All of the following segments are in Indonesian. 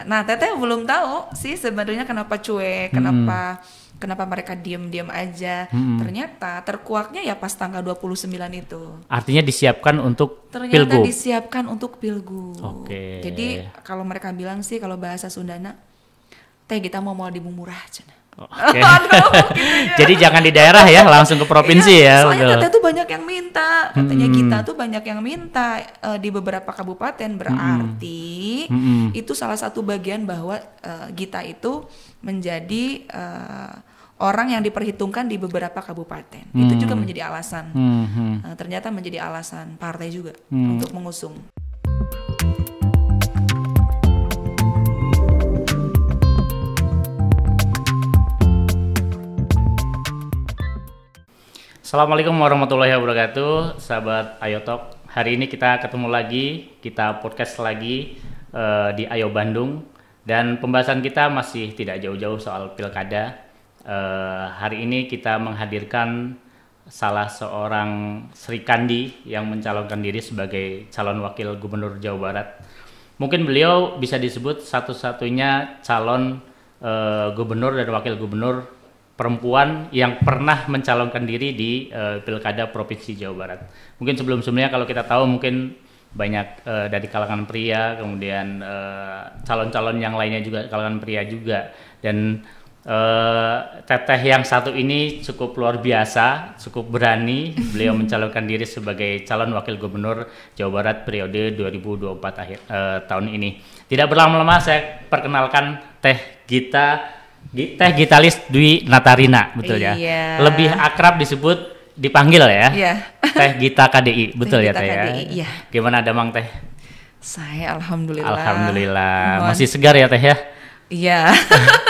Nah, Teteh belum tahu sih sebenarnya kenapa cuek, kenapa mereka diem-diem aja. Ternyata terkuaknya ya pas tanggal 29 itu. Artinya disiapkan untuk Ternyata pilgub. disiapkan untuk pilgub. Oke. Jadi kalau mereka bilang sih kalau bahasa Sundana, teh kita mau dibumurah cenah. Oke. Aduh, gitu ya. Jadi jangan di daerah ya, langsung ke provinsi ya. Soalnya Betul. Teteh tuh banyak yang minta, katanya kita tuh banyak yang minta di beberapa kabupaten, berarti itu salah satu bagian bahwa Gita itu menjadi orang yang diperhitungkan di beberapa kabupaten. Itu juga menjadi alasan. Ternyata menjadi alasan partai juga untuk mengusung. Assalamualaikum warahmatullahi wabarakatuh, sahabat Ayo Talk. Hari ini kita ketemu lagi, kita podcast lagi di Ayo Bandung, dan pembahasan kita masih tidak jauh-jauh soal pilkada. Hari ini kita menghadirkan salah seorang Sri Kandi yang mencalonkan diri sebagai calon wakil gubernur Jawa Barat. Mungkin beliau bisa disebut satu-satunya calon gubernur dan wakil gubernur perempuan yang pernah mencalonkan diri di pilkada provinsi Jawa Barat. Mungkin sebelum-sebelumnya kalau kita tahu mungkin banyak dari kalangan pria, kemudian calon-calon yang lainnya juga kalangan pria juga. Dan Teteh yang satu ini cukup luar biasa, cukup berani. Beliau mencalonkan diri sebagai calon wakil gubernur Jawa Barat periode 2024 tahun ini. Tidak berlama-lama saya perkenalkan Teh Gitalis Dwi Natarina, betul ya? Iya. Lebih akrab disebut, dipanggil ya? Iya. Teh Gita KDI, betul Teh ya Gita Teh ya? KDI, iya. Gimana Damang Teh? Saya alhamdulillah. Alhamdulillah, masih segar ya Teh ya? Iya.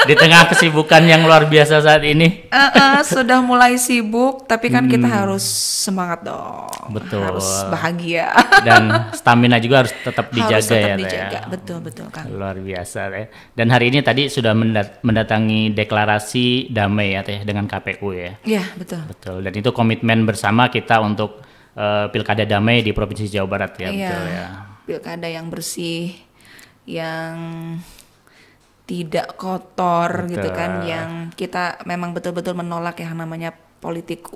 Di tengah kesibukan yang luar biasa saat ini. Sudah mulai sibuk, tapi kan kita harus semangat dong. Betul. Harus bahagia. Dan stamina juga harus tetap dijaga Harus tetap ya Teh dijaga. ya? Betul Kang. Luar biasa Teh. Dan hari ini tadi sudah mendatangi deklarasi damai ya Teh dengan KPU ya? Iya, betul. Betul, dan itu komitmen bersama kita untuk pilkada damai di Provinsi Jawa Barat ya, Iya. betul ya. Pilkada yang bersih, yang tidak kotor Betul. gitu kan, yang kita memang betul-betul menolak yang namanya politik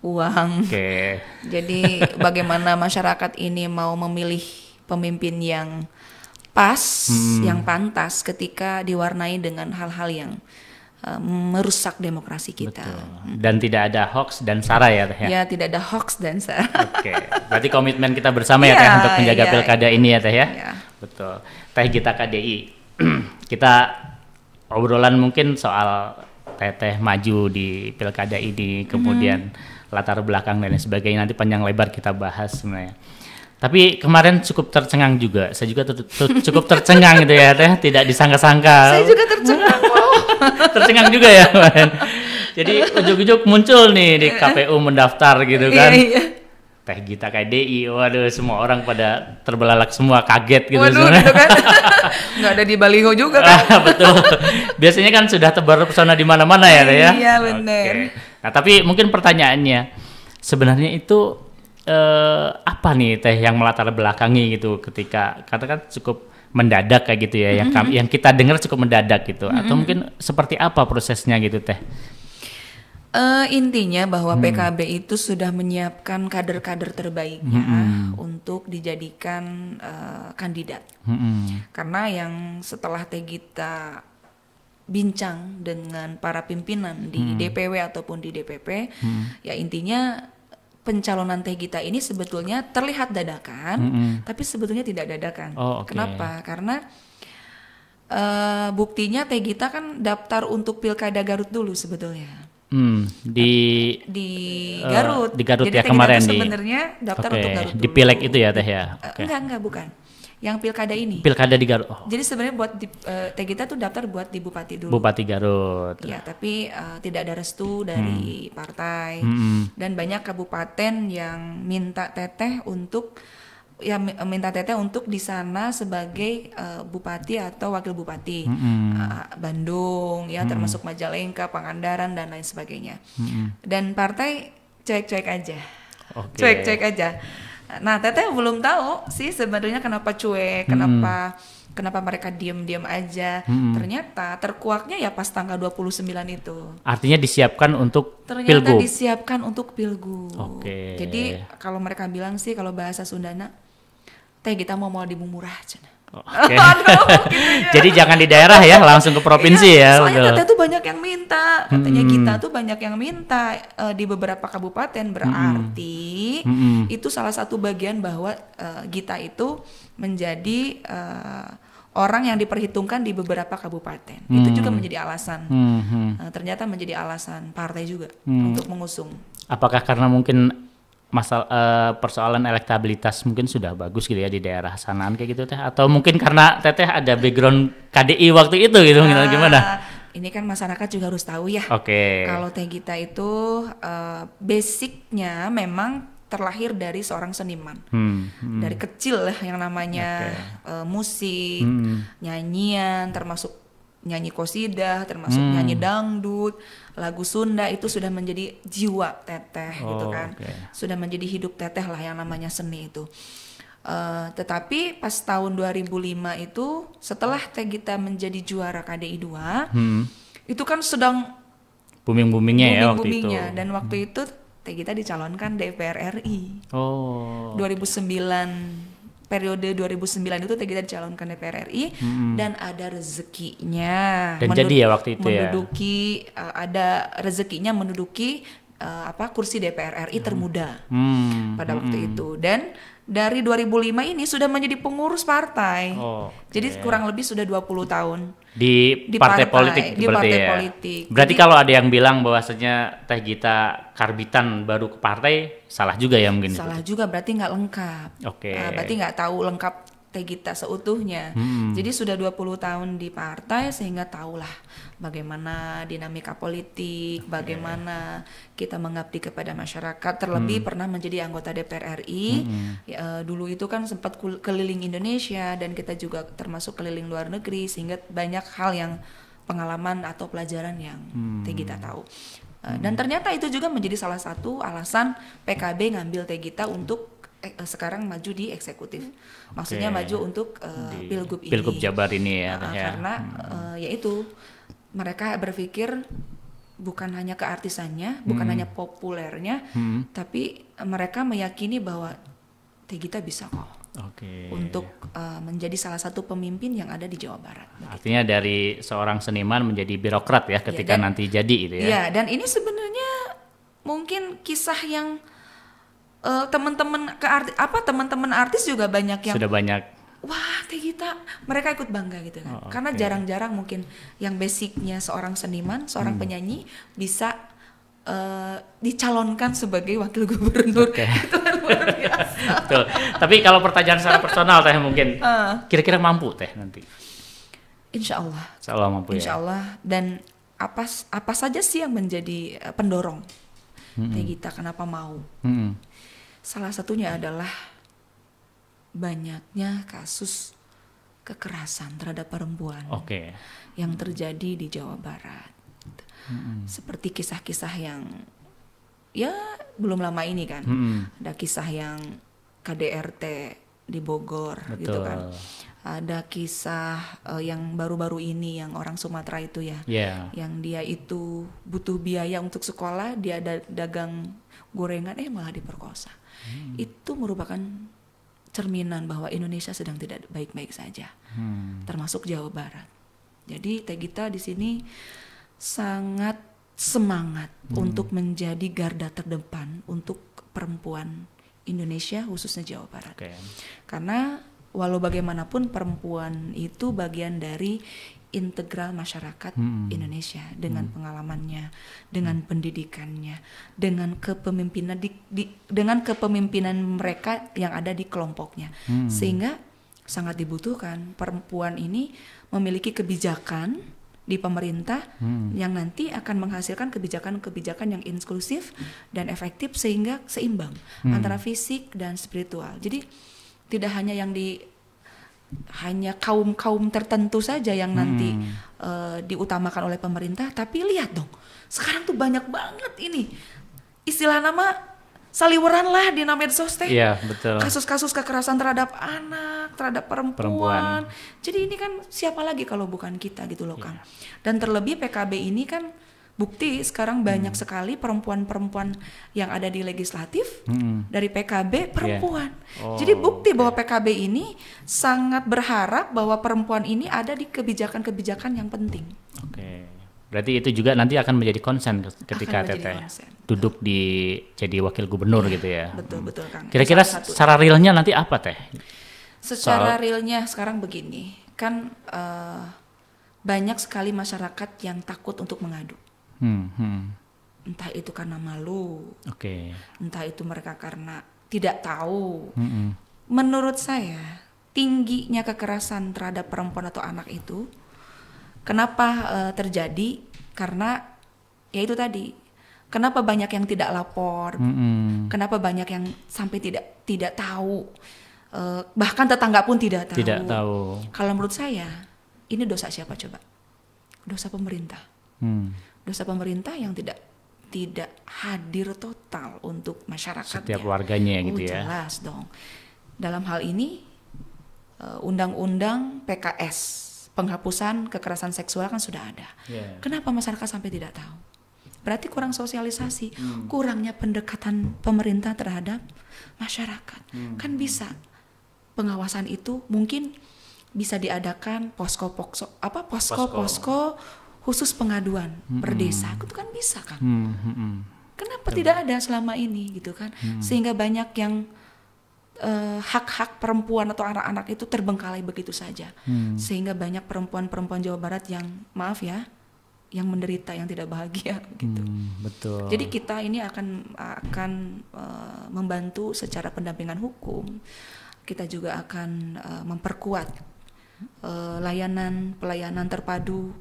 uang. Oke. Jadi bagaimana masyarakat ini mau memilih pemimpin yang pas, yang pantas ketika diwarnai dengan hal-hal yang merusak demokrasi kita. Betul. Dan tidak ada hoax dan sara ya Teh ya? Ya, tidak ada hoax dan sara. Oke, berarti komitmen kita bersama ya Teh Iya, untuk menjaga iya. pilkada ini ya Teh ya? Iya. Betul. Teh Gita KDI, kita obrolan mungkin soal Teteh maju di pilkada ini, kemudian latar belakang dan lain sebagainya, nanti panjang lebar kita bahas sebenarnya. Tapi kemarin cukup tercengang juga, saya juga cukup tercengang gitu ya Teh, tidak disangka-sangka. Saya juga tercengang loh. Tercengang juga ya kemarin. Jadi ujuk-ujuk muncul nih di KPU mendaftar gitu kan. Iya. Teh Gita KDI, waduh semua orang pada terbelalak semua, kaget gitu. Waduh, sebenarnya. gitu kan. Nggak ada di baliho juga kan. Betul. Biasanya kan sudah tebar pesona di mana-mana ya Teh ya. Iya, benar. Oke. Nah tapi mungkin pertanyaannya, sebenarnya itu apa nih Teh yang melatar belakangi gitu ketika katakan cukup mendadak kayak gitu ya, yang kita dengar cukup mendadak gitu, atau mungkin seperti apa prosesnya gitu Teh? Intinya bahwa PKB itu sudah menyiapkan kader-kader terbaiknya untuk dijadikan kandidat. Karena yang setelah Teh Gita bincang dengan para pimpinan di DPW ataupun di DPP, ya intinya pencalonan Teh Gita ini sebetulnya terlihat dadakan, tapi sebetulnya tidak dadakan. Oh, oke. Kenapa? Karena buktinya Teh Gita kan daftar untuk Pilkada Garut dulu sebetulnya. Di Garut. Di Garut Jadi ya Teh Gita kemarin tuh di. sebenarnya daftar Oke, untuk Garut dulu. di Pileg itu ya Teh ya. Oke. Enggak bukan. Yang pilkada ini. Pilkada di Garut. Oh, Jadi sebenarnya buat Teh Gita tuh daftar buat di Bupati dulu. Bupati Garut. Ya, tapi tidak ada restu dari partai dan banyak kabupaten yang minta Teteh untuk di sana sebagai bupati atau wakil bupati. Bandung ya, termasuk Majalengka, Pangandaran dan lain sebagainya. Dan partai cuek-cuek aja. Oke. Cuek-cuek aja. Nah, Teteh belum tahu sih sebenarnya kenapa cuek, kenapa Kenapa mereka diam-diam aja? Ternyata terkuaknya ya pas tanggal 29 itu. Artinya disiapkan untuk Ternyata pilgub. disiapkan untuk pilgub. Oke. Jadi kalau mereka bilang sih kalau bahasa Sundana, teh kita mau dimumurah cenah. Oke. Jadi jangan di daerah ya, langsung ke provinsi ya. Soalnya teteh tuh banyak yang minta, katanya kita tuh banyak yang minta di beberapa kabupaten, berarti itu salah satu bagian bahwa kita itu menjadi orang yang diperhitungkan di beberapa kabupaten. Itu juga menjadi alasan. Ternyata menjadi alasan partai juga untuk mengusung. Apakah karena mungkin persoalan elektabilitas mungkin sudah bagus gitu ya di daerah sanaan kayak gitu teh, atau mungkin karena teteh ada background KDI waktu itu gitu, gimana? Ini kan masyarakat juga harus tahu ya. Oke. Kalau Teh Gita itu basicnya memang terlahir dari seorang seniman. Dari kecil lah yang namanya musik, nyanyian, termasuk nyanyi qosidah, termasuk nyanyi dangdut, lagu Sunda, itu sudah menjadi jiwa teteh gitu kan. Sudah menjadi hidup teteh lah yang namanya seni itu. Tetapi pas tahun 2005 itu setelah Teh Gita menjadi juara KDI 2, itu kan sedang booming-boomingnya ya waktu itu. Dan waktu itu Teh Gita dicalonkan DPR RI. 2009 periode 2009 itu Teh Gita dicalonkan DPR RI dan ada rezekinya dan jadi ya waktu itu menduduki ada rezekinya menduduki kursi DPR RI termuda pada waktu itu, dan dari 2005 ini sudah menjadi pengurus partai. Jadi kurang lebih sudah 20 tahun di partai politik. Di partai politik. Berarti kalau ada yang bilang bahwasanya Teh Gita karbitan baru ke partai, salah juga ya mungkin. Salah juga, berarti nggak lengkap. Berarti nggak tahu lengkap Teh Gita seutuhnya. Jadi sudah 20 tahun di partai sehingga tahulah bagaimana dinamika politik, bagaimana kita mengabdi kepada masyarakat. Terlebih pernah menjadi anggota DPR RI. Dulu itu kan sempat keliling Indonesia dan kita juga termasuk keliling luar negeri, sehingga banyak hal yang pengalaman atau pelajaran yang Teh Gita tahu. Dan ternyata itu juga menjadi salah satu alasan PKB ngambil Teh Gita untuk sekarang maju di eksekutif. Maksudnya maju untuk pilgub ini. Pilgub Jabar ini ya. Karena yaitu mereka berpikir bukan hanya keartisannya, bukan hanya populernya, tapi mereka meyakini bahwa Teh Gita bisa kok untuk menjadi salah satu pemimpin yang ada di Jawa Barat. Artinya dari seorang seniman menjadi birokrat ya ketika nanti jadi itu ya. Iya, dan ini sebenarnya mungkin kisah yang teman-teman artis juga banyak yang sudah banyak. Wah, Teh Gita, mereka ikut bangga gitu kan. Karena jarang-jarang mungkin yang basicnya seorang seniman, seorang penyanyi bisa dicalonkan sebagai wakil gubernur. Itu kan luar biasa. Betul. Tapi kalau pertanyaan secara personal Teh mungkin kira-kira mampu Teh nanti? Insya Allah. Insya Allah mampu ya. Insya Allah. Dan apa saja sih yang menjadi pendorong Teh Gita kenapa mau? Salah satunya adalah banyaknya kasus kekerasan terhadap perempuan yang terjadi di Jawa Barat. Seperti kisah-kisah yang ya belum lama ini kan. Ada kisah yang KDRT di Bogor. Gitu kan. Ada kisah yang baru-baru ini yang orang Sumatera itu ya. Yang dia itu butuh biaya untuk sekolah, dia dagang gorengan malah diperkosa. Itu merupakan cerminan bahwa Indonesia sedang tidak baik-baik saja, termasuk Jawa Barat. Jadi Teh Gita di sini sangat semangat untuk menjadi garda terdepan untuk perempuan Indonesia, khususnya Jawa Barat. Karena walau bagaimanapun perempuan itu bagian dari integral masyarakat Indonesia dengan pengalamannya, dengan pendidikannya, dengan kepemimpinan dengan kepemimpinan mereka yang ada di kelompoknya, sehingga sangat dibutuhkan perempuan ini memiliki kebijakan di pemerintah yang nanti akan menghasilkan kebijakan-kebijakan yang inklusif dan efektif sehingga seimbang antara fisik dan spiritual. Jadi tidak hanya hanya kaum tertentu saja yang nanti diutamakan oleh pemerintah, tapi lihat dong, sekarang tuh banyak banget ini istilah nama saliweran lah di medsos teh. Iya, betul. Kasus-kasus kekerasan terhadap anak, terhadap perempuan. Jadi ini kan siapa lagi kalau bukan kita gitu loh, Kang. Dan terlebih PKB ini kan bukti sekarang banyak sekali perempuan-perempuan yang ada di legislatif dari PKB perempuan. Jadi bukti bahwa PKB ini sangat berharap bahwa perempuan ini ada di kebijakan-kebijakan yang penting. Oke. Berarti itu juga nanti akan menjadi konsen ketika Teteh duduk jadi wakil gubernur gitu ya. Betul Kang. Kira-kira secara realnya nanti apa Teh? Secara realnya sekarang begini, kan banyak sekali masyarakat yang takut untuk mengadu. Entah itu karena malu, entah itu mereka karena tidak tahu. Menurut saya tingginya kekerasan terhadap perempuan atau anak itu kenapa terjadi? Karena ya itu tadi, kenapa banyak yang tidak lapor, kenapa banyak yang sampai tidak tahu, bahkan tetangga pun tidak tahu. Kalau menurut saya ini dosa siapa coba? Dosa pemerintah. Dosa pemerintah yang tidak hadir total untuk masyarakatnya. Setiap warganya gitu ya. Jelas dong. Dalam hal ini undang-undang PKS, penghapusan kekerasan seksual kan sudah ada. Kenapa masyarakat sampai tidak tahu? Berarti kurang sosialisasi, kurangnya pendekatan pemerintah terhadap masyarakat. Kan bisa pengawasan itu mungkin bisa diadakan posko khusus pengaduan per desa, itu kan bisa kan? Kenapa tidak ada selama ini gitu kan? Sehingga banyak yang hak-hak perempuan atau anak-anak itu terbengkalai begitu saja, sehingga banyak perempuan-perempuan Jawa Barat yang maaf ya, yang menderita, yang tidak bahagia gitu. Betul. Jadi kita ini akan membantu secara pendampingan hukum. Kita juga akan memperkuat pelayanan terpadu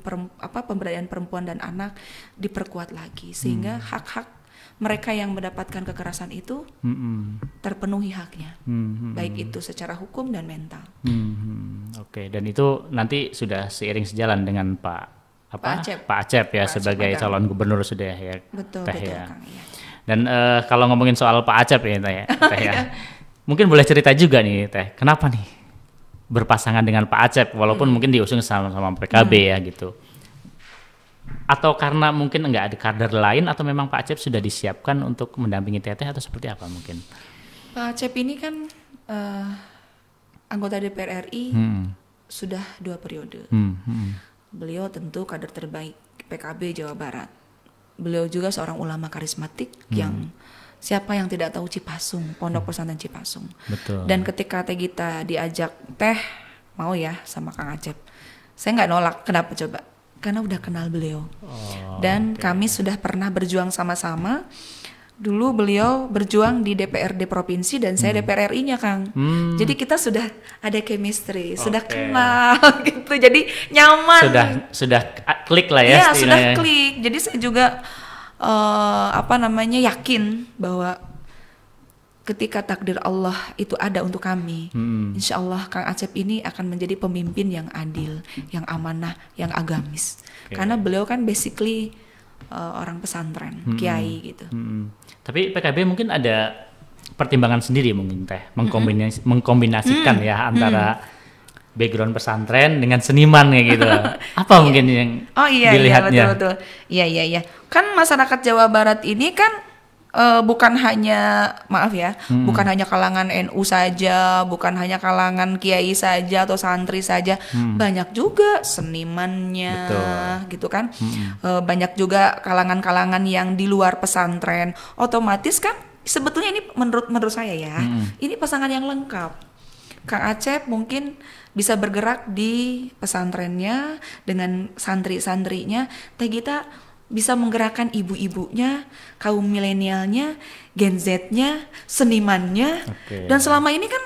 pemberdayaan perempuan dan anak diperkuat lagi sehingga hak-hak mereka yang mendapatkan kekerasan itu terpenuhi haknya, baik itu secara hukum dan mental. Oke, dan itu nanti sudah seiring sejalan dengan Pak Acep ya, sebagai calon gubernur sudah ya. Betul ya. Kang, ya. Dan kalau ngomongin soal Pak Acep ya Teh ya, mungkin boleh cerita juga nih Teh, kenapa nih berpasangan dengan Pak Acep walaupun mungkin diusung sama PKB ya gitu, atau karena mungkin enggak ada kader lain, atau memang Pak Acep sudah disiapkan untuk mendampingi Teteh atau seperti apa mungkin? Pak Acep ini kan anggota DPR RI sudah 2 periode. Beliau tentu kader terbaik PKB Jawa Barat. Beliau juga seorang ulama karismatik yang siapa yang tidak tahu Cipasung, Pondok Pesantren Cipasung. Betul. Dan ketika Teh Gita diajak, Teh mau ya sama Kang Acep, saya nggak nolak. Kenapa coba? Karena udah kenal beliau. Dan kami sudah pernah berjuang sama-sama. Dulu beliau berjuang di DPRD provinsi dan saya DPR RI-nya Kang. Jadi kita sudah ada chemistry, sudah kenal gitu. Jadi nyaman. Sudah klik lah ya. Iya, sudah klik. Jadi saya juga yakin bahwa ketika takdir Allah itu ada untuk kami, insya Allah Kang Acep ini akan menjadi pemimpin yang adil, yang amanah, yang agamis. Karena beliau kan basically orang pesantren, kiai gitu. Tapi PKB mungkin ada pertimbangan sendiri mungkin Teh, mengkombinasikan ya antara background pesantren dengan seniman kayak gitu. Apa mungkin yang dilihatnya? Betul. Iya. Kan masyarakat Jawa Barat ini kan bukan hanya bukan hanya kalangan NU saja, bukan hanya kalangan kiai saja atau santri saja, banyak juga senimannya. Gitu kan. Banyak juga kalangan-kalangan yang di luar pesantren. Otomatis kan sebetulnya ini menurut saya ya, ini pasangan yang lengkap. Kang Acep mungkin bisa bergerak di pesantrennya dengan santri-santrinya, Teh Gita bisa menggerakkan ibu-ibunya, kaum milenialnya, Gen Z-nya, senimannya. Dan selama ini kan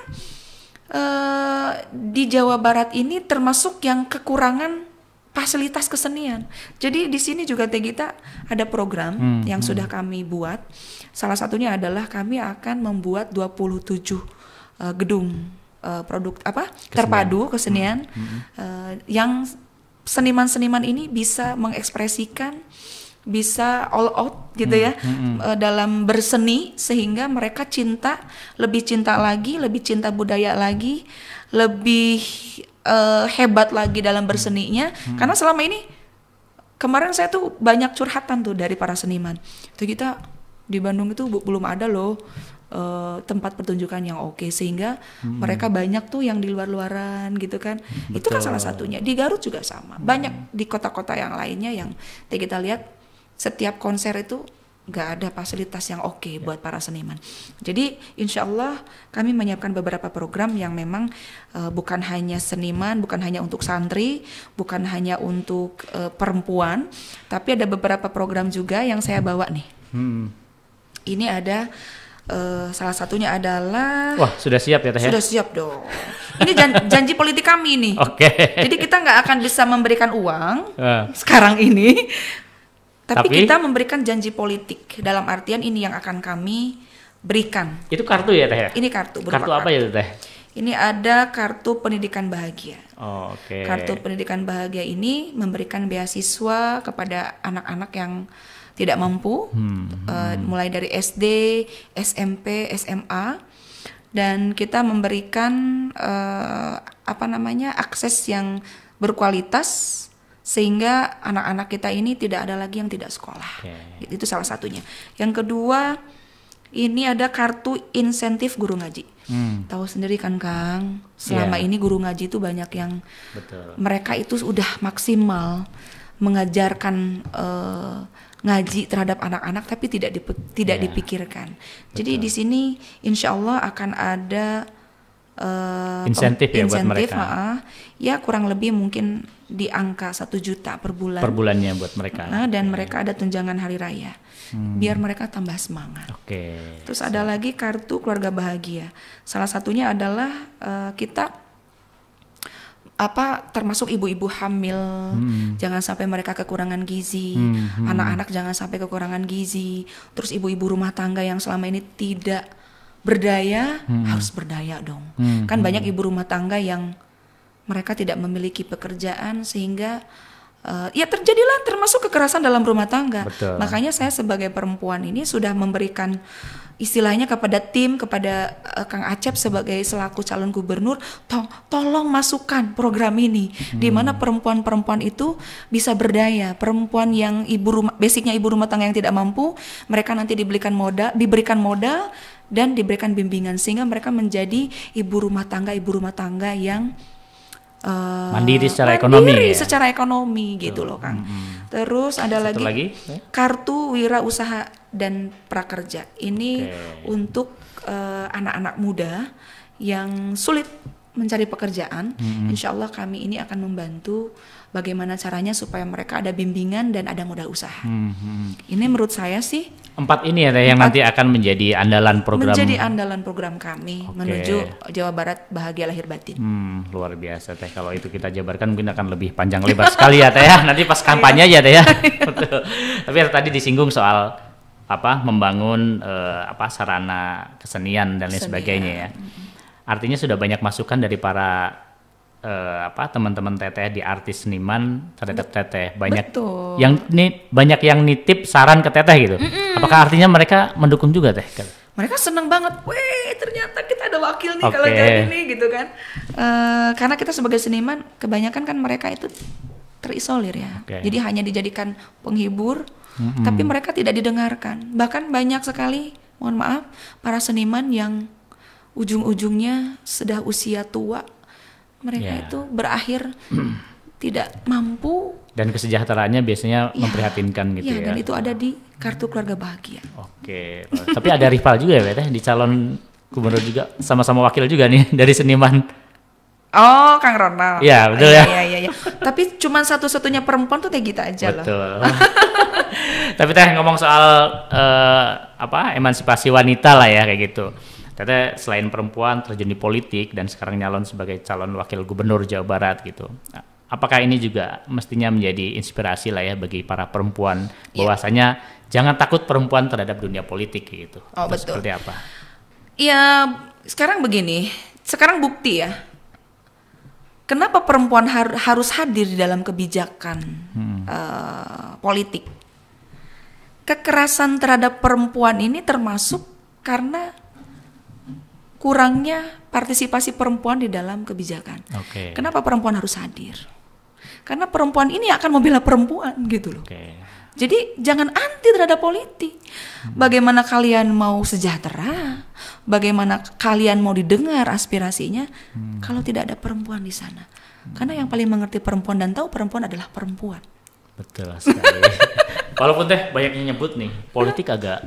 di Jawa Barat ini termasuk yang kekurangan fasilitas kesenian. Jadi di sini juga Teh Gita ada program yang sudah kami buat. Salah satunya adalah kami akan membuat 27 gedung terpadu kesenian yang seniman-seniman ini bisa mengekspresikan bisa all out gitu ya dalam berseni, sehingga mereka lebih cinta lagi, lebih cinta budaya lagi, lebih hebat lagi dalam berseninya. Karena selama ini kemarin saya tuh banyak curhatan tuh dari para seniman. Tuh kita di Bandung itu belum ada loh tempat pertunjukan yang oke, sehingga mereka banyak tuh yang di luar-luaran gitu kan. Betul. Itu kan salah satunya. Di Garut juga sama. Banyak di kota-kota yang lainnya yang kita lihat setiap konser itu nggak ada fasilitas yang oke buat para seniman. Jadi insya Allah kami menyiapkan beberapa program yang memang bukan hanya seniman, bukan hanya untuk santri, bukan hanya untuk perempuan, tapi ada beberapa program juga yang saya bawa nih. Ini ada salah satunya adalah... Wah, sudah siap ya Teh? Sudah siap dong. Ini janji politik kami nih. Oke. Jadi kita nggak akan bisa memberikan uang sekarang ini, tapi kita memberikan janji politik. Dalam artian ini yang akan kami berikan. Itu kartu ya Teh? Ini kartu. Kartu apa ya Teh? Ini ada kartu pendidikan bahagia. Oke. Kartu pendidikan bahagia ini memberikan beasiswa kepada anak-anak yang tidak mampu, mulai dari SD, SMP, SMA, dan kita memberikan akses yang berkualitas sehingga anak-anak kita ini tidak ada lagi yang tidak sekolah. Itu salah satunya. Yang kedua, ini ada kartu insentif guru ngaji. Tahu sendiri kan Kang, selama ini guru ngaji itu banyak yang mereka itu udah maksimal mengajarkan ngaji terhadap anak-anak, tapi tidak dipikirkan. Jadi di sini insya Allah akan ada insentif ya buat mereka. Ya kurang lebih mungkin di angka 1 juta per bulan. Per bulannya buat mereka. Dan mereka ada tunjangan hari raya, biar mereka tambah semangat. Terus ada lagi kartu keluarga bahagia. Salah satunya adalah kita termasuk ibu-ibu hamil, jangan sampai mereka kekurangan gizi, anak-anak jangan sampai kekurangan gizi, terus ibu-ibu rumah tangga yang selama ini tidak berdaya harus berdaya dong. Kan banyak ibu rumah tangga yang mereka tidak memiliki pekerjaan sehingga ya terjadilah termasuk kekerasan dalam rumah tangga. Makanya saya sebagai perempuan ini sudah memberikan istilahnya kepada tim, kepada Kang Acep sebagai selaku calon gubernur, tolong masukkan program ini di mana perempuan-perempuan itu bisa berdaya. Perempuan yang basicnya ibu rumah tangga yang tidak mampu, mereka nanti diberikan modal dan diberikan bimbingan sehingga mereka menjadi ibu rumah tangga yang mandiri secara ekonomi secara ekonomi gitu loh Kang. Terus ada lagi kartu wirausaha dan prakerja. Ini untuk anak-anak muda yang sulit mencari pekerjaan. Insya Allah kami ini akan membantu bagaimana caranya supaya mereka ada bimbingan dan ada modal usaha. Ini menurut saya sih 4 ini ya Teh yang nanti akan menjadi andalan program kami menuju Jawa Barat bahagia lahir batin. Luar biasa Teh, kalau itu kita jabarkan mungkin akan lebih panjang lebar sekali ya Teh ya. Nanti pas kampanye aja Teh ya. Betul. Tapi tadi disinggung soal membangun sarana kesenian dan lain sebagainya ya. Artinya sudah banyak masukan dari para teman-teman Teteh di artis seniman terhadap Teteh. Banyak yang nitip saran ke Teteh gitu. Apakah artinya mereka mendukung juga Teh? Mereka senang banget. Weh, ternyata kita ada wakil nih kalau kayak gini gitu kan. Karena kita sebagai seniman kebanyakan kan mereka itu terisolir ya. Jadi hanya dijadikan penghibur, tapi mereka tidak didengarkan. Bahkan banyak sekali, mohon maaf, para seniman yang ujung-ujungnya sudah usia tua, mereka itu berakhir tidak mampu. Dan kesejahteraannya biasanya memprihatinkan gitu ya. Dan itu ada di kartu keluarga bahagia. Tapi ada rival juga ya Teh di calon gubernur juga, sama-sama wakil juga nih dari seniman. Oh, Kang Ronald. Iya, betul ya. Iya. Tapi cuman satu-satunya perempuan tuh Teh Gita aja loh. Betul. Tapi Teh ngomong soal emansipasi wanita lah ya kayak gitu. Teteh selain perempuan terjun di politik dan sekarang nyalon sebagai calon wakil gubernur Jawa Barat gitu. Apakah ini juga mestinya menjadi inspirasi lah ya bagi para perempuan bahwasanya jangan takut perempuan terhadap dunia politik gitu. Betul. Seperti apa? Ya sekarang begini, sekarang bukti ya. Kenapa perempuan harus hadir di dalam kebijakan politik? kekerasan terhadap perempuan ini termasuk karena kurangnya partisipasi perempuan di dalam kebijakan. Kenapa perempuan harus hadir? Karena perempuan ini akan membela perempuan gitu loh. Jadi jangan anti terhadap politik. Bagaimana kalian mau sejahtera? Bagaimana kalian mau didengar aspirasinya kalau tidak ada perempuan di sana? Karena yang paling mengerti perempuan dan tahu perempuan adalah perempuan. Betul sekali. Walaupun teh banyak yang nyebut nih, politik agak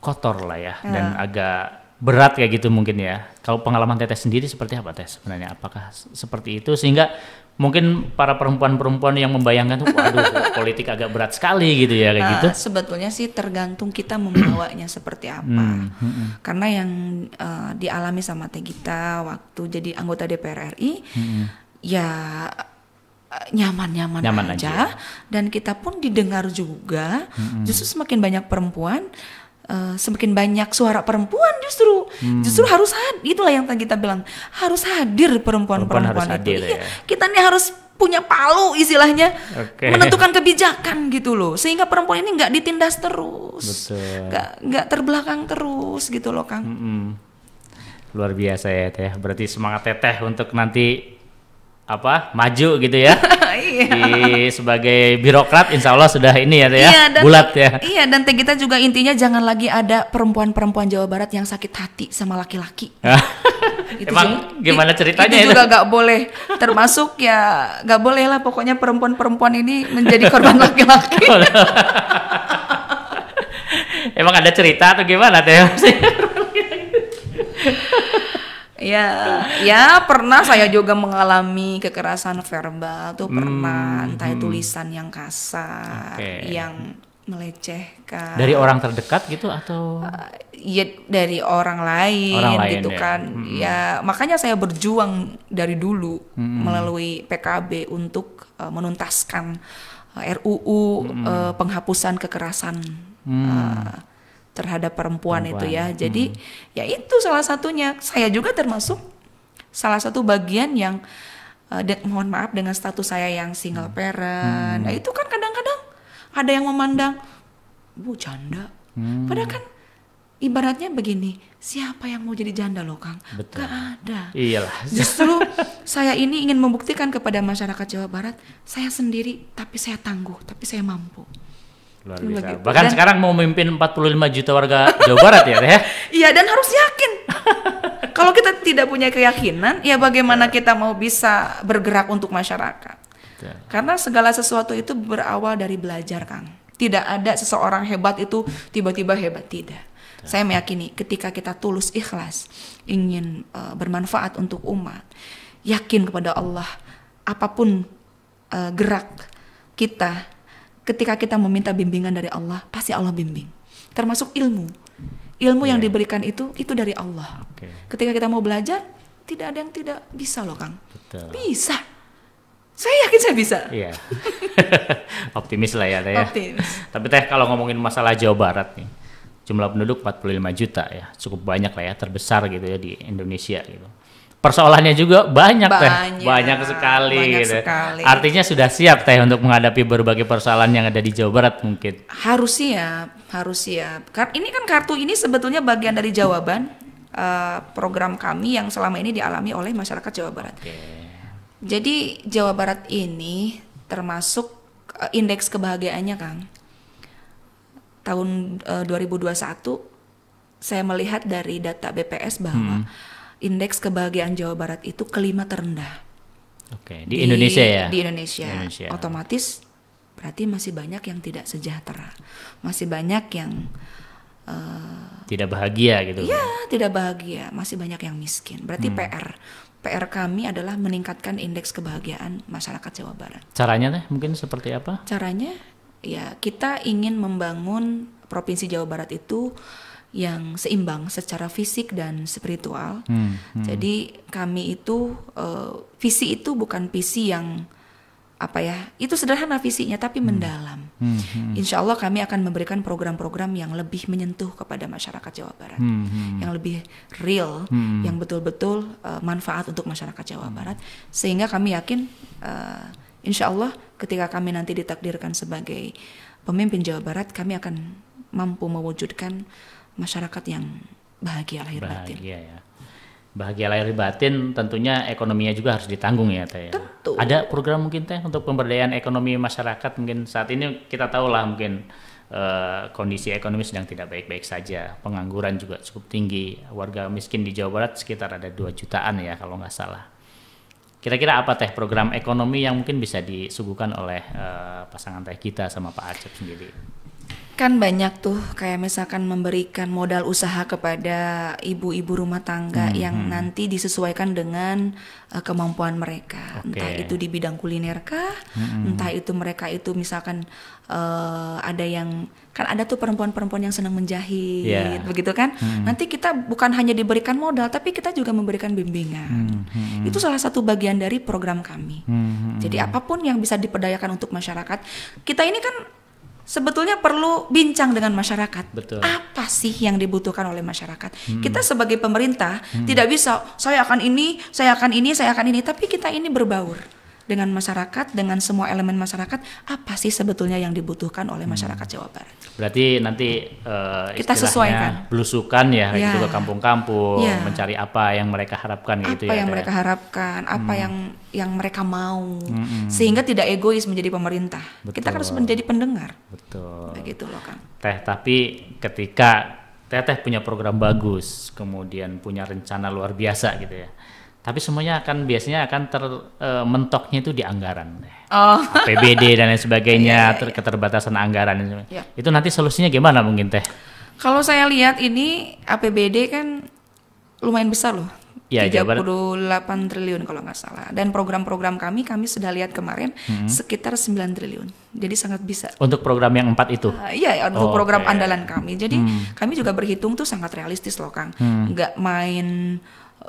kotor lah ya, dan agak berat kayak gitu mungkin ya. Kalau pengalaman Teteh sendiri seperti apa Teh sebenarnya? Apakah seperti itu sehingga mungkin para perempuan-perempuan yang membayangkan tuh, waduh politik agak berat sekali gitu ya kayak gitu? Sebetulnya sih tergantung kita membawanya seperti apa. Karena yang dialami sama Teh Gita waktu jadi anggota DPR RI, ya nyaman-nyaman aja. Dan kita pun didengar juga. Justru semakin banyak perempuan, semakin banyak suara perempuan justru harus hadir. Itulah yang tadi kita bilang, harus hadir perempuan-perempuan itu. Iya, kita nih harus punya palu istilahnya, menentukan kebijakan gitu loh, sehingga perempuan ini nggak ditindas terus, nggak terbelakang terus gitu loh Kang. Luar biasa ya Teh, berarti semangat Teteh untuk nanti maju gitu ya. Sebagai birokrat insya Allah sudah ini ya Teh ya, bulat ya. Iya, dan Teh Gita juga intinya jangan lagi ada perempuan-perempuan Jawa Barat yang sakit hati sama laki-laki. Emang gimana ceritanya itu juga gak boleh, termasuk ya gak boleh lah pokoknya perempuan-perempuan ini menjadi korban laki-laki. Emang ada cerita atau gimana Teh? Ya pernah saya juga mengalami kekerasan verbal tuh pernah, entah tulisan yang kasar, yang melecehkan. Dari orang terdekat gitu atau? Ya dari orang lain gitu ya. Kan. Ya makanya saya berjuang dari dulu melalui PKB untuk menuntaskan RUU penghapusan kekerasan terhadap perempuan itu ya. Jadi ya itu salah satunya. Saya juga termasuk salah satu bagian yang mohon maaf dengan status saya yang single parent. Nah itu kan kadang-kadang ada yang memandang janda. Padahal kan ibaratnya begini, siapa yang mau jadi janda loh Kang? Betul. Gak ada. Iyalah. Justru saya ini ingin membuktikan kepada masyarakat Jawa Barat, saya sendiri tapi saya tangguh, tapi saya mampu. Luar biasa. Gitu. Bahkan sekarang mau memimpin 45 juta warga Jawa Barat ya Teh? Iya, dan harus yakin. Kalau kita tidak punya keyakinan, ya bagaimana kita mau bisa bergerak untuk masyarakat? Karena segala sesuatu itu berawal dari belajar Kang. Tidak ada seseorang hebat itu tiba-tiba hebat, tidak. Saya meyakini ketika kita tulus ikhlas ingin bermanfaat untuk umat, yakin kepada Allah, apapun gerak kita, ketika kita meminta bimbingan dari Allah, pasti Allah bimbing. Termasuk ilmu yang diberikan itu dari Allah. Ketika kita mau belajar, tidak ada yang tidak bisa loh Kang. Betul. Bisa. Saya yakin saya bisa. Iya. Optimis lah ya Teh. Optimis. Tapi Teh kalau ngomongin masalah Jawa Barat nih, jumlah penduduk 45 juta ya, cukup banyak lah ya, terbesar gitu ya di Indonesia gitu. Persoalannya juga banyak Teh, banyak sekali. Artinya sudah siap Teh untuk menghadapi berbagai persoalan yang ada di Jawa Barat mungkin. Harus siap. Ini kan kartu ini sebetulnya bagian dari jawaban program kami yang selama ini dialami oleh masyarakat Jawa Barat. Jadi Jawa Barat ini termasuk indeks kebahagiaannya Kang. Tahun 2021 saya melihat dari data BPS bahwa indeks kebahagiaan Jawa Barat itu kelima terendah. Di Indonesia ya? Di Indonesia. Otomatis berarti masih banyak yang tidak sejahtera. Masih banyak yang tidak bahagia gitu. Iya, tidak bahagia. Masih banyak yang miskin. Berarti PR kami adalah meningkatkan indeks kebahagiaan masyarakat Jawa Barat. Caranya Teh mungkin seperti apa? Caranya ya kita ingin membangun Provinsi Jawa Barat itu yang seimbang secara fisik dan spiritual. Jadi kami itu visi itu bukan visi yang itu sederhana visinya tapi mendalam. Insya Allah kami akan memberikan program-program yang lebih menyentuh kepada masyarakat Jawa Barat, yang lebih real, yang betul-betul manfaat untuk masyarakat Jawa Barat. Sehingga kami yakin Insya Allah ketika kami nanti ditakdirkan sebagai pemimpin Jawa Barat, kami akan mampu mewujudkan masyarakat yang bahagia lahir batin. Bahagia ya. Bahagia lahir batin, tentunya ekonominya juga harus ditanggung ya Teh. Tentu. Ada program mungkin Teh untuk pemberdayaan ekonomi masyarakat, mungkin saat ini kita tahu lah mungkin kondisi ekonomi sedang tidak baik-baik saja, pengangguran juga cukup tinggi, warga miskin di Jawa Barat sekitar ada 2 jutaan ya kalau nggak salah. Kira-kira apa Teh program ekonomi yang mungkin bisa disuguhkan oleh pasangan Teh Gita sama Pak Acep sendiri? Kan banyak tuh kayak misalkan memberikan modal usaha kepada ibu-ibu rumah tangga yang nanti disesuaikan dengan kemampuan mereka. Entah itu di bidang kuliner kah, entah itu mereka itu misalkan ada yang kan ada tuh perempuan-perempuan yang senang menjahit, begitu kan? Nanti kita bukan hanya diberikan modal, tapi kita juga memberikan bimbingan. Itu salah satu bagian dari program kami. Jadi apapun yang bisa diperdayakan untuk masyarakat, kita ini kan sebetulnya perlu bincang dengan masyarakat. Betul. Apa sih yang dibutuhkan oleh masyarakat? Kita sebagai pemerintah tidak bisa saya akan ini, saya akan ini, saya akan ini, tapi kita ini berbaur dengan masyarakat, dengan semua elemen masyarakat. Apa sih sebetulnya yang dibutuhkan oleh masyarakat Jawa Barat? Berarti nanti kita sesuaikan, belusukan ya, gitu ke kampung-kampung, mencari apa yang mereka harapkan gitu ya. Apa yang mereka harapkan, apa yang mereka mau, sehingga tidak egois menjadi pemerintah. Betul. Kita harus menjadi pendengar. Betul. Begitu loh Kang. Teh, tapi ketika Teh punya program bagus, kemudian punya rencana luar biasa gitu ya. Tapi semuanya biasanya akan mentoknya itu di anggaran, APBD dan lain sebagainya, keterbatasan anggaran. Itu nanti solusinya gimana mungkin Teh? Kalau saya lihat ini APBD kan lumayan besar loh, 38 triliun kalau nggak salah. Dan program-program kami sudah lihat kemarin sekitar 9 triliun. Jadi sangat bisa. Untuk program yang 4 itu? Iya, untuk program andalan kami. Jadi kami juga berhitung tuh sangat realistis loh Kang. Nggak main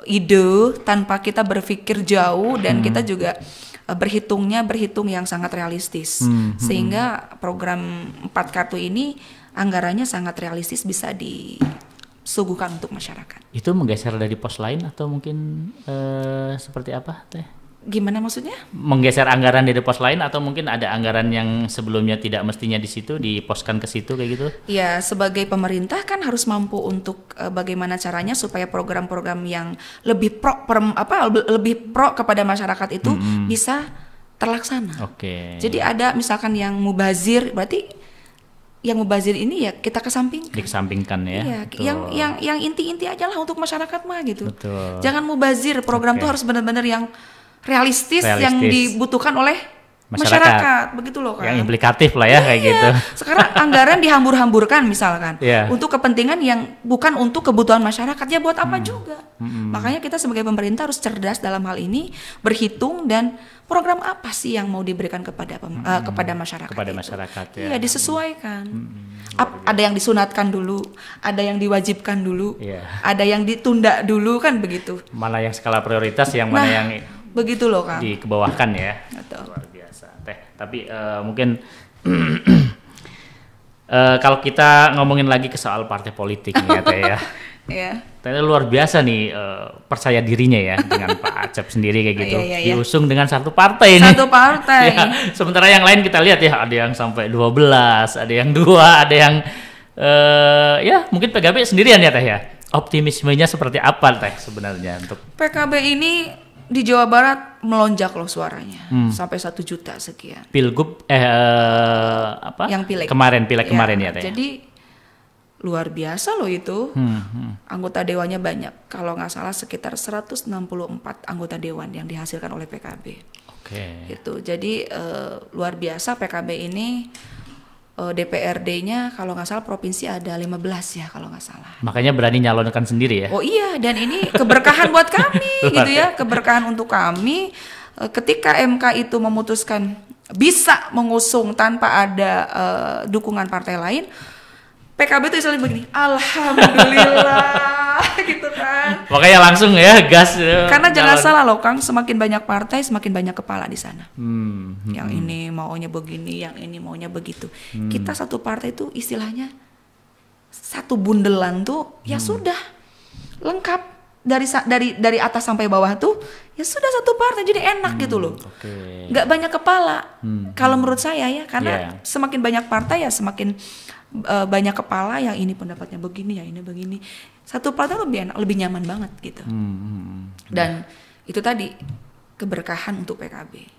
ide tanpa kita berpikir jauh, dan kita juga berhitung yang sangat realistis, sehingga program 4 kartu ini anggarannya sangat realistis, bisa disuguhkan untuk masyarakat. Itu menggeser dari pos lain atau mungkin seperti apa Teh? Gimana maksudnya? Menggeser anggaran dari pos lain atau mungkin ada anggaran yang sebelumnya tidak mestinya di situ diposkan ke situ kayak gitu? Ya, sebagai pemerintah kan harus mampu untuk bagaimana caranya supaya program-program yang lebih pro kepada masyarakat itu bisa terlaksana. Jadi ada misalkan yang mubazir, berarti yang mubazir ini ya kita dikesampingkan ya. Iya, yang inti-inti aja lah untuk masyarakat mah gitu. Betul. Jangan mubazir, program tuh harus benar-benar yang realistis yang dibutuhkan oleh masyarakat, begitu loh kan. Yang implikatif lah ya, kayak gitu. Sekarang anggaran dihambur-hamburkan misalkan untuk kepentingan yang bukan untuk kebutuhan masyarakat, ya buat apa juga. Makanya kita sebagai pemerintah harus cerdas dalam hal ini, berhitung, dan program apa sih yang mau diberikan kepada masyarakat. Kepada masyarakat ya. Iya, disesuaikan. Ada yang disunatkan dulu, ada yang diwajibkan dulu, ada yang ditunda dulu, kan begitu. Mana yang skala prioritas, yang mana yang begitu loh Kang. Dikebawahkan ya. Betul. Luar biasa Teh. Tapi mungkin kalau kita ngomongin lagi ke soal partai politik nih ya Teh ya. Teh luar biasa nih percaya dirinya ya dengan Pak Acep sendiri kayak gitu. Diusung dengan satu partai nih. Satu partai. Sementara yang lain kita lihat ya, ada yang sampai 12, ada yang 2, ada yang ya mungkin PKB sendirian ya Teh ya. Optimismenya seperti apa Teh sebenarnya untuk PKB ini di Jawa Barat melonjak loh suaranya sampai 1 juta sekian. Pilgub Yang pileg kemarin ya Teh. Jadi luar biasa loh itu. Anggota dewannya banyak. Kalau nggak salah sekitar 164 anggota dewan yang dihasilkan oleh PKB. Gitu. Jadi luar biasa PKB ini. DPRD-nya kalau nggak salah provinsi ada 15 ya kalau nggak salah. Makanya berani nyalonkan sendiri ya? Oh iya, dan ini keberkahan buat kami gitu ya, keberkahan untuk kami. Ketika MK itu memutuskan bisa mengusung tanpa ada dukungan partai lain, PKB itu istilahnya begini, alhamdulillah gitu kan. Makanya langsung ya gas. Karena jangan salah loh Kang, semakin banyak partai semakin banyak kepala di sana. Yang ini maunya begini, yang ini maunya begitu. Kita satu partai itu istilahnya satu bundelan tuh ya sudah lengkap. dari atas sampai bawah tuh ya sudah satu partai, jadi enak gitu loh. Nggak banyak kepala. Kalau menurut saya ya, karena semakin banyak partai ya semakin banyak kepala, yang ini pendapatnya begini, ya ini begini. Satu partai lebih enak, lebih nyaman banget gitu. Dan itu tadi keberkahan untuk PKB.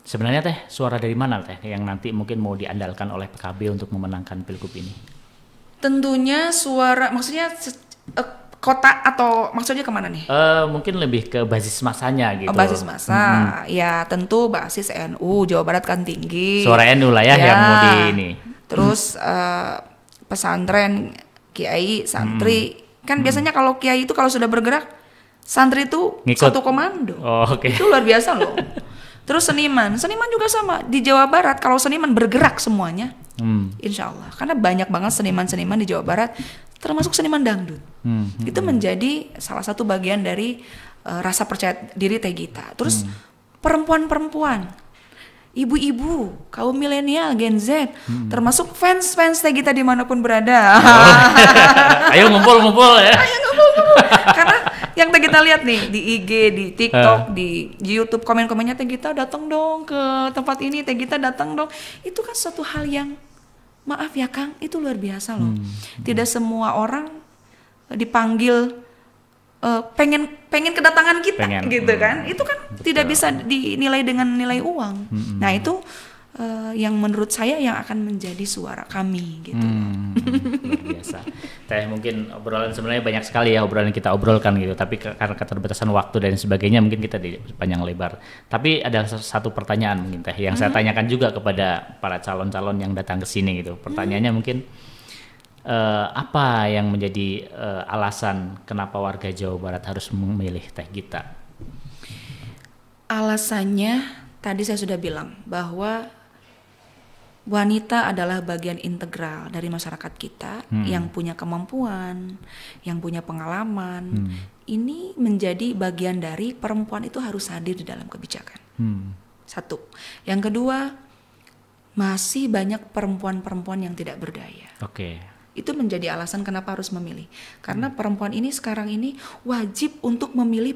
Sebenarnya Teh, suara dari mana Teh yang nanti mungkin mau diandalkan oleh PKB untuk memenangkan Pilgub ini? Tentunya suara, maksudnya kota atau maksudnya kemana nih? Mungkin lebih ke basis masanya gitu. Basis masa, ya tentu basis NU Jawa Barat kan tinggi. Suara NU lah ya yang mau di ini. Terus pesantren, kiai, santri, kan biasanya kalau kiai itu kalau sudah bergerak, santri itu ngikut. Satu komando. Oke. Itu luar biasa loh. Terus seniman juga sama di Jawa Barat. Kalau seniman bergerak semuanya, insya Allah. Karena banyak banget seniman-seniman di Jawa Barat, termasuk seniman dangdut. Itu menjadi salah satu bagian dari rasa percaya diri Teh Gita. Terus perempuan-perempuan, ibu-ibu, kaum milenial, Gen Z, termasuk fans Teh Gita dimanapun berada. Ayo ngumpul ya. Ayo ngumpul. Karena yang Teh Gita lihat nih di IG, di TikTok, di YouTube, komen-komennya Teh Gita datang dong ke tempat ini, Teh Gita datang dong. Itu kan suatu hal yang, maaf ya Kang, itu luar biasa loh. Tidak semua orang dipanggil pengen kedatangan kita gitu kan. Itu kan betul. Tidak bisa dinilai dengan nilai uang. Nah itu yang menurut saya yang akan menjadi suara kami gitu. Luar biasa. Teh, mungkin obrolan sebenarnya banyak sekali ya obrolan kita obrolkan gitu, tapi karena keterbatasan waktu dan sebagainya mungkin kita di panjang lebar. Tapi ada satu pertanyaan mungkin Teh yang saya tanyakan juga kepada para calon-calon yang datang ke sini gitu. Pertanyaannya mungkin apa yang menjadi alasan kenapa warga Jawa Barat harus memilih Teh Gita? Alasannya tadi saya sudah bilang bahwa wanita adalah bagian integral dari masyarakat kita yang punya kemampuan, yang punya pengalaman. Ini menjadi bagian dari perempuan itu harus hadir di dalam kebijakan. Satu. Yang kedua, masih banyak perempuan-perempuan yang tidak berdaya. Itu menjadi alasan kenapa harus memilih. Karena perempuan ini sekarang ini wajib untuk memilih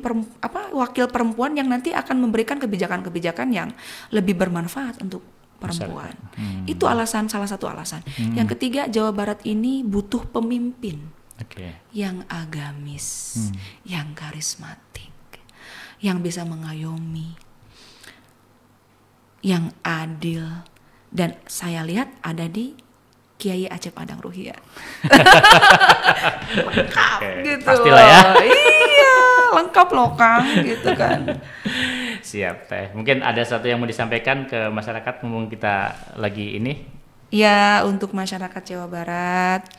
wakil perempuan yang nanti akan memberikan kebijakan-kebijakan yang lebih bermanfaat untuk perempuan. Itu salah satu alasan. Yang ketiga, Jawa Barat ini butuh pemimpin yang agamis, yang karismatik, yang bisa mengayomi, yang adil, dan saya lihat ada di Kiai Acep Adang Ruhiat. Lengkap gitu. Pastilah ya. Iya, lengkap loh Kang gitu kan. Siap Teh. Mungkin ada satu yang mau disampaikan ke masyarakat mumpung kita lagi ini? Ya, untuk masyarakat Jawa Barat,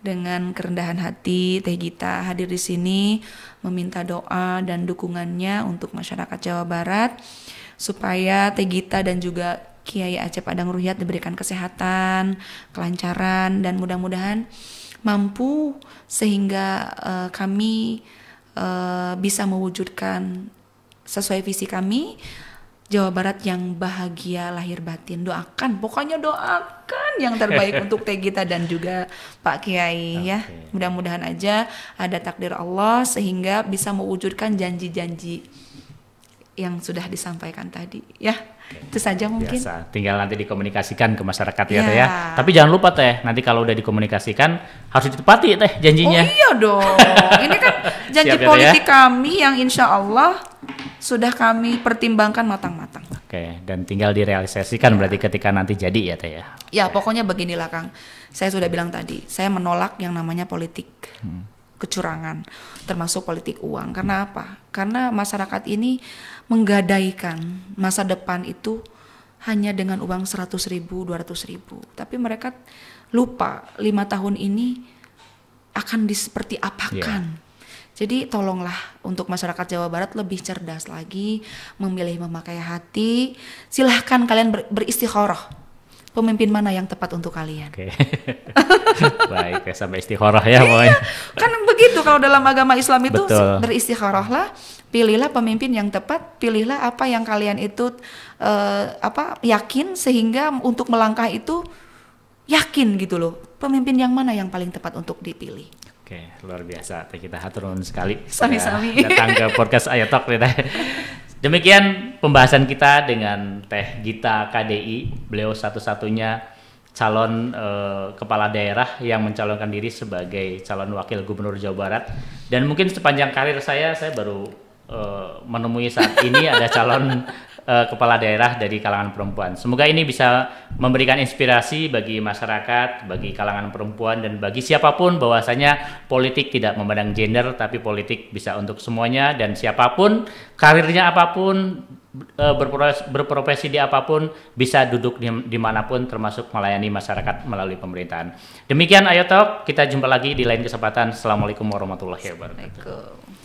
dengan kerendahan hati Teh Gita hadir di sini meminta doa dan dukungannya untuk masyarakat Jawa Barat supaya Teh Gita dan juga Kiai Acep Adang Ruhiat diberikan kesehatan, kelancaran, dan mudah-mudahan mampu sehingga kami bisa mewujudkan sesuai visi kami Jawa Barat yang bahagia lahir batin. Pokoknya doakan yang terbaik untuk Teh Gita dan juga Pak Kiai ya. Mudah-mudahan aja ada takdir Allah sehingga bisa mewujudkan janji-janji yang sudah disampaikan tadi ya. Itu saja mungkin. Biasa. Tinggal nanti dikomunikasikan ke masyarakat ya Teh ya. Tapi jangan lupa Teh, nanti kalau udah dikomunikasikan harus ditepati Teh janjinya. Oh iya dong. Ini kan janji politik kami yang insya Allah sudah kami pertimbangkan matang-matang. Dan tinggal direalisasikan berarti ketika nanti jadi ya Teh ya. Ya pokoknya beginilah Kang. Saya sudah bilang tadi, saya menolak yang namanya politik kecurangan, termasuk politik uang. Karena apa? Karena masyarakat ini menggadaikan masa depan itu hanya dengan uang 100.000, 200.000. Tapi mereka lupa 5 tahun ini akan seperti apakan. Jadi tolonglah untuk masyarakat Jawa Barat lebih cerdas lagi, memilih memakai hati. Silahkan kalian beristikharah. Pemimpin mana yang tepat untuk kalian? Baik, sampai istikharah ya pokoknya. Kan begitu kalau dalam agama Islam itu beristikharahlah, pilihlah pemimpin yang tepat, pilihlah apa yang kalian itu yakin sehingga untuk melangkah itu yakin gitu loh. Pemimpin yang mana yang paling tepat untuk dipilih? Oke, luar biasa. Kita hatur nuhun sekali. Sami-sami. Datang ke podcast Ayo Talk. Demikian pembahasan kita dengan Teh Gita KDI. Beliau satu-satunya calon kepala daerah yang mencalonkan diri sebagai calon wakil gubernur Jawa Barat. Dan mungkin sepanjang karir saya baru menemui saat ini ada calon kepala daerah dari kalangan perempuan. Semoga ini bisa memberikan inspirasi bagi masyarakat, bagi kalangan perempuan, dan bagi siapapun bahwasanya politik tidak memandang gender, tapi politik bisa untuk semuanya, dan siapapun, karirnya apapun, berprofesi di apapun, bisa duduk dimanapun, termasuk melayani masyarakat melalui pemerintahan. Demikian Ayo Talk, kita jumpa lagi di lain kesempatan. Assalamualaikum warahmatullahi wabarakatuh.